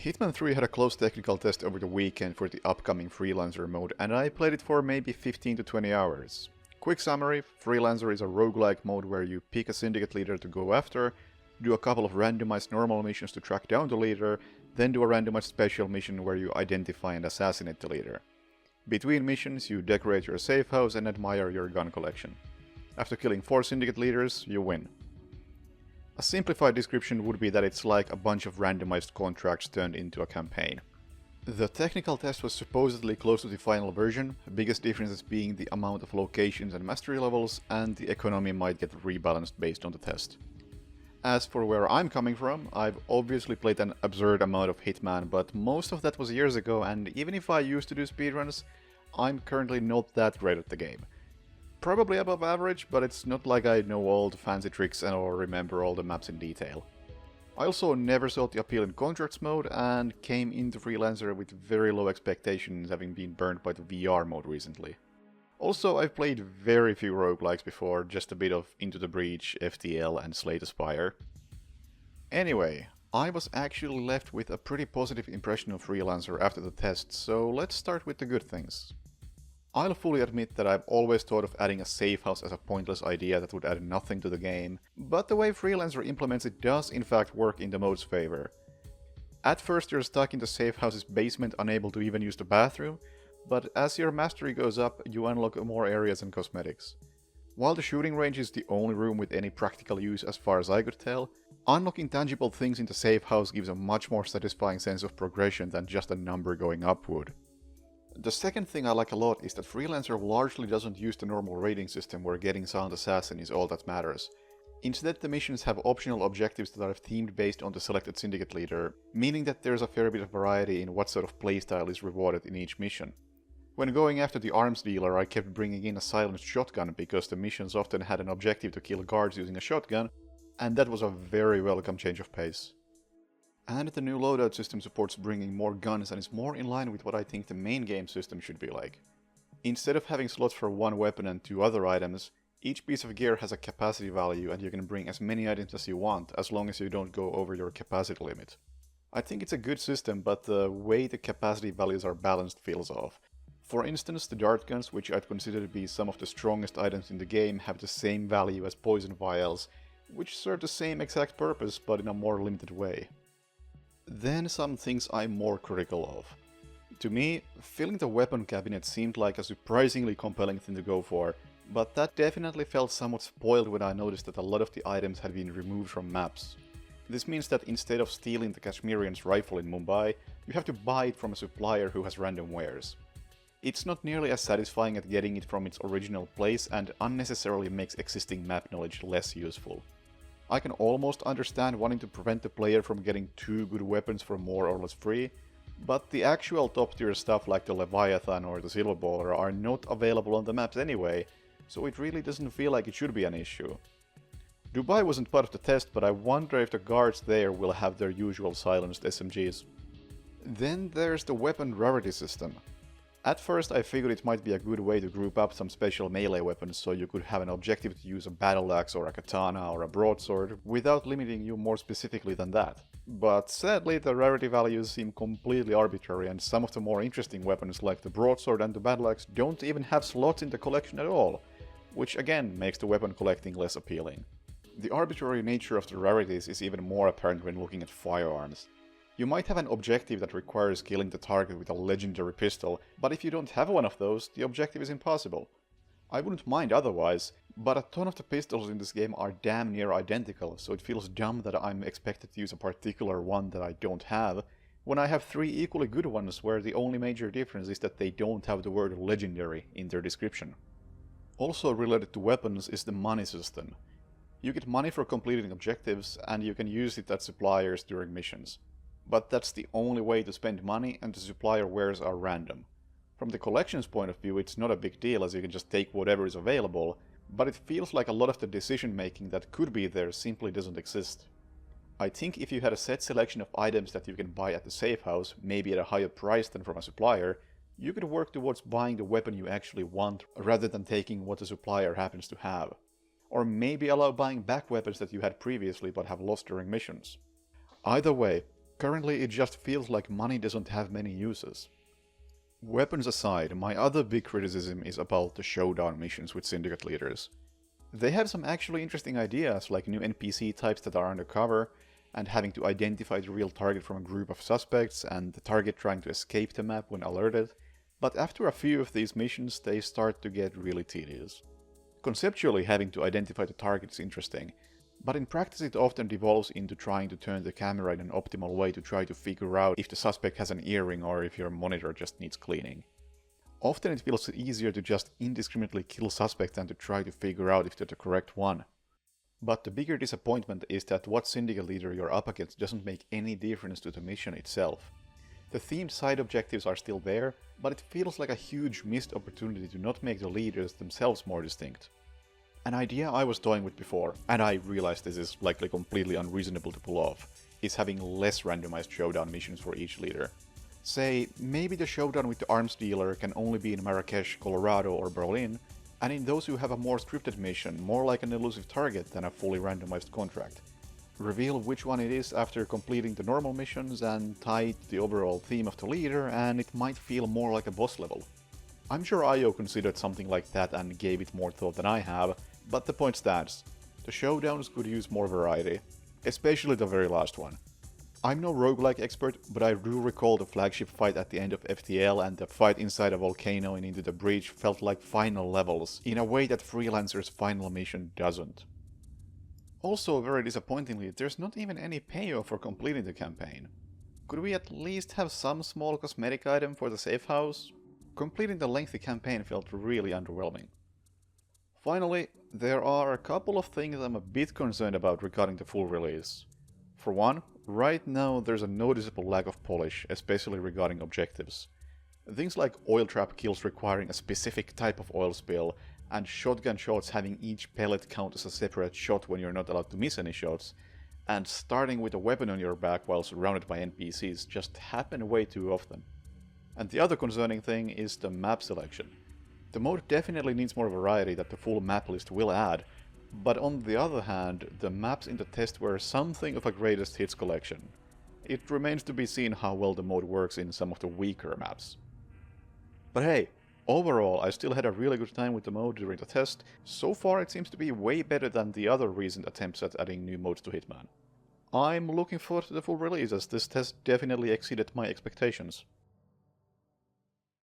Hitman 3 had a close technical test over the weekend for the upcoming Freelancer mode, and I played it for maybe 15 to 20 hours. Quick summary, Freelancer is a roguelike mode where you pick a syndicate leader to go after, do a couple of randomized normal missions to track down the leader, then do a randomized special mission where you identify and assassinate the leader. Between missions, you decorate your safe house and admire your gun collection. After killing 4 syndicate leaders, you win. A simplified description would be that it's like a bunch of randomized contracts turned into a campaign. The technical test was supposedly close to the final version, biggest differences being the amount of locations and mastery levels, and the economy might get rebalanced based on the test. As for where I'm coming from, I've obviously played an absurd amount of Hitman, but most of that was years ago, and even if I used to do speedruns, I'm currently not that great at the game. Probably above average, but it's not like I know all the fancy tricks and or remember all the maps in detail. I also never saw the appeal in contracts mode and came into Freelancer with very low expectations, having been burned by the VR mode recently. Also, I've played very few roguelikes before, just a bit of Into the Breach, FTL and Slay the Spire. Anyway, I was actually left with a pretty positive impression of Freelancer after the test, so let's start with the good things. I'll fully admit that I've always thought of adding a safe house as a pointless idea that would add nothing to the game, but the way Freelancer implements it does in fact work in the mode's favor. At first you're stuck in the safe house's basement, unable to even use the bathroom, but as your mastery goes up, you unlock more areas and cosmetics. While the shooting range is the only room with any practical use as far as I could tell, unlocking tangible things in the safe house gives a much more satisfying sense of progression than just a number going up would. The second thing I like a lot is that Freelancer largely doesn't use the normal rating system where getting Silent Assassin is all that matters. Instead, the missions have optional objectives that are themed based on the selected syndicate leader, meaning that there's a fair bit of variety in what sort of playstyle is rewarded in each mission. When going after the arms dealer, I kept bringing in a silenced shotgun because the missions often had an objective to kill guards using a shotgun, and that was a very welcome change of pace. And the new loadout system supports bringing more guns and is more in line with what I think the main game system should be like. Instead of having slots for one weapon and 2 other items, each piece of gear has a capacity value and you can bring as many items as you want, as long as you don't go over your capacity limit. I think it's a good system, but the way the capacity values are balanced feels off. For instance, the dart guns, which I'd consider to be some of the strongest items in the game, have the same value as poison vials, which serve the same exact purpose but in a more limited way. Then some things I'm more critical of. To me, filling the weapon cabinet seemed like a surprisingly compelling thing to go for, but that definitely felt somewhat spoiled when I noticed that a lot of the items had been removed from maps. This means that instead of stealing the Kashmirian's rifle in Mumbai, you have to buy it from a supplier who has random wares. It's not nearly as satisfying as getting it from its original place and unnecessarily makes existing map knowledge less useful. I can almost understand wanting to prevent the player from getting 2 good weapons for more or less free, but the actual top tier stuff like the Leviathan or the Silver Baller are not available on the maps anyway, so it really doesn't feel like it should be an issue. Dubai wasn't part of the test, but I wonder if the guards there will have their usual silenced SMGs. Then there's the weapon rarity system. At first I figured it might be a good way to group up some special melee weapons so you could have an objective to use a battle axe or a katana or a broadsword without limiting you more specifically than that. But sadly the rarity values seem completely arbitrary and some of the more interesting weapons like the broadsword and the battle axe don't even have slots in the collection at all, which again makes the weapon collecting less appealing. The arbitrary nature of the rarities is even more apparent when looking at firearms. You might have an objective that requires killing the target with a legendary pistol, but if you don't have one of those, the objective is impossible. I wouldn't mind otherwise, but a ton of the pistols in this game are damn near identical, so it feels dumb that I'm expected to use a particular one that I don't have, when I have 3 equally good ones where the only major difference is that they don't have the word legendary in their description. Also related to weapons is the money system. You get money for completing objectives, and you can use it at suppliers during missions. But that's the only way to spend money, and the supplier wares are random. From the collection's point of view, it's not a big deal as you can just take whatever is available, but it feels like a lot of the decision making that could be there simply doesn't exist. I think if you had a set selection of items that you can buy at the safe house, maybe at a higher price than from a supplier, you could work towards buying the weapon you actually want rather than taking what the supplier happens to have. Or maybe allow buying back weapons that you had previously but have lost during missions. Either way, Currently it just feels like money doesn't have many uses. Weapons aside, my other big criticism is about the Showdown missions with Syndicate leaders. They have some actually interesting ideas, like new NPC types that are undercover, and having to identify the real target from a group of suspects, and the target trying to escape the map when alerted, but after a few of these missions they start to get really tedious. Conceptually, having to identify the target is interesting, but in practice it often devolves into trying to turn the camera in an optimal way to try to figure out if the suspect has an earring or if your monitor just needs cleaning. Often it feels easier to just indiscriminately kill suspects than to try to figure out if they're the correct one. But the bigger disappointment is that what syndicate leader you're up against doesn't make any difference to the mission itself. The themed side objectives are still there, but it feels like a huge missed opportunity to not make the leaders themselves more distinct. An idea I was toying with before, and I realize this is likely completely unreasonable to pull off, is having less randomized showdown missions for each leader. Say, maybe the showdown with the arms dealer can only be in Marrakesh, Colorado or Berlin, and in those who have a more scripted mission, more like an elusive target than a fully randomized contract. Reveal which one it is after completing the normal missions and tie it to the overall theme of the leader, and it might feel more like a boss level. I'm sure IO considered something like that and gave it more thought than I have, but the point stands. The showdowns could use more variety, especially the very last one. I'm no roguelike expert, but I do recall the flagship fight at the end of FTL, and the fight inside a volcano and into the breach felt like final levels, in a way that Freelancer's final mission doesn't. Also, very disappointingly, there's not even any payoff for completing the campaign. Could we at least have some small cosmetic item for the safe house? Completing the lengthy campaign felt really underwhelming. Finally, there are a couple of things I'm a bit concerned about regarding the full release. For one, right now there's a noticeable lack of polish, especially regarding objectives. Things like oil trap kills requiring a specific type of oil spill, and shotgun shots having each pellet count as a separate shot when you're not allowed to miss any shots, and starting with a weapon on your back while surrounded by NPCs just happen way too often. And the other concerning thing is the map selection. The mode definitely needs more variety that the full map list will add, but on the other hand, the maps in the test were something of a greatest hits collection. It remains to be seen how well the mode works in some of the weaker maps. But hey, overall I still had a really good time with the mode during the test. So far it seems to be way better than the other recent attempts at adding new modes to Hitman. I'm looking forward to the full release, as this test definitely exceeded my expectations.